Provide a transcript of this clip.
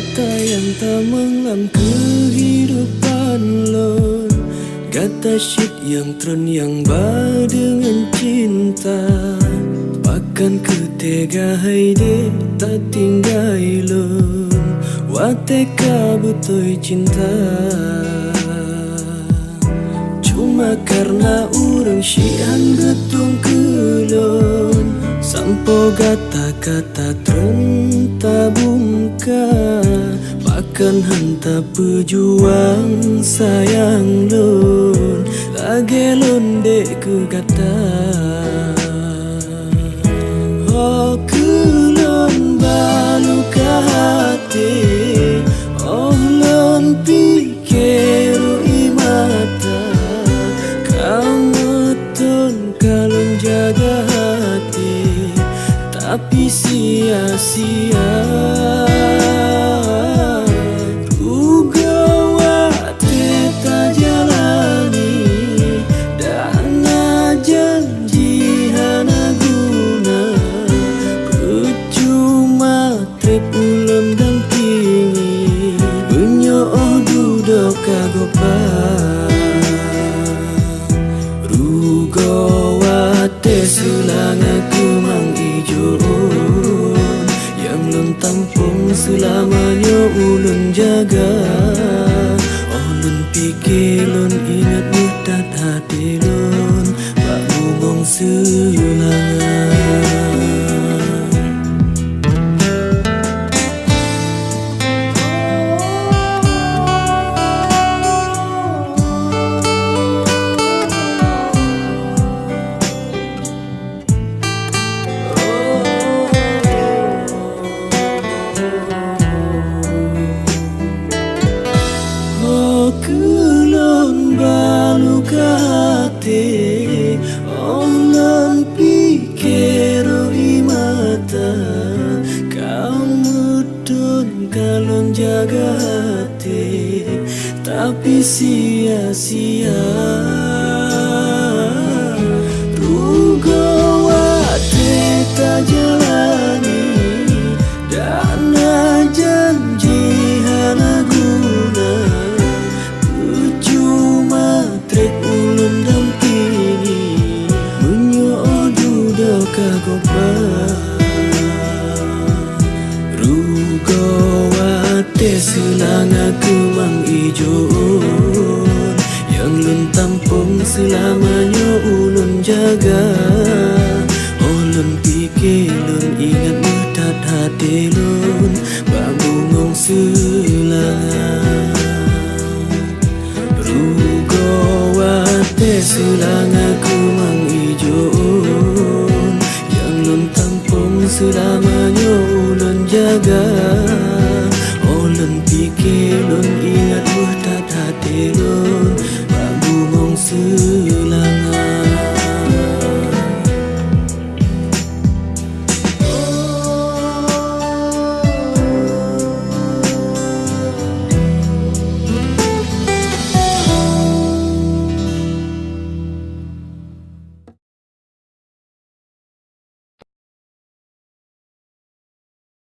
kata yang tak menglam kehidupan lon. Kata shit yang tren yang ba dengan cinta. Bahkan ketega haide tak tinggai lon. Wateka butoi cinta. Cuma karena urang syian getung kelon. Sampo kata-kata terenta bungka. Bahkan hanta pejuang sayang lon. Lagi lon dek ku kata. Oh kelon baluka hati. Oh lon pikir imata. Kamu ton kalon jaga hati. Tapi sia-sia. Ruga wate tak jalani. Dana janji hana guna. Percuma trip ulun dampingi. Benyoh duduk kagopa. Ruga wate sulang aku mangijo. Tampung selamanya ulun jaga. Ulun pikir lun ingat mutat hati lun. Bak bungong selangan. Kelon baluka hati. Ulun pikir imata. Kamu tun kalon jaga hati. Tapi sia-sia. Ruga wate tak jalani. Dana janji hana guna. Trek ulun dampingi. Menyoh duduk kagopa. Ruga wate selang aku mangijon. Yang lun tampung selamanya ulun jaga. Ulun pikir lun ingat mutat hati lun. Bangungong selangan. Sulang aku mangijon. Yang lun tampung selamanya ulun jaga. Ulun pikir lun ingat mutat hati lun. Bangungong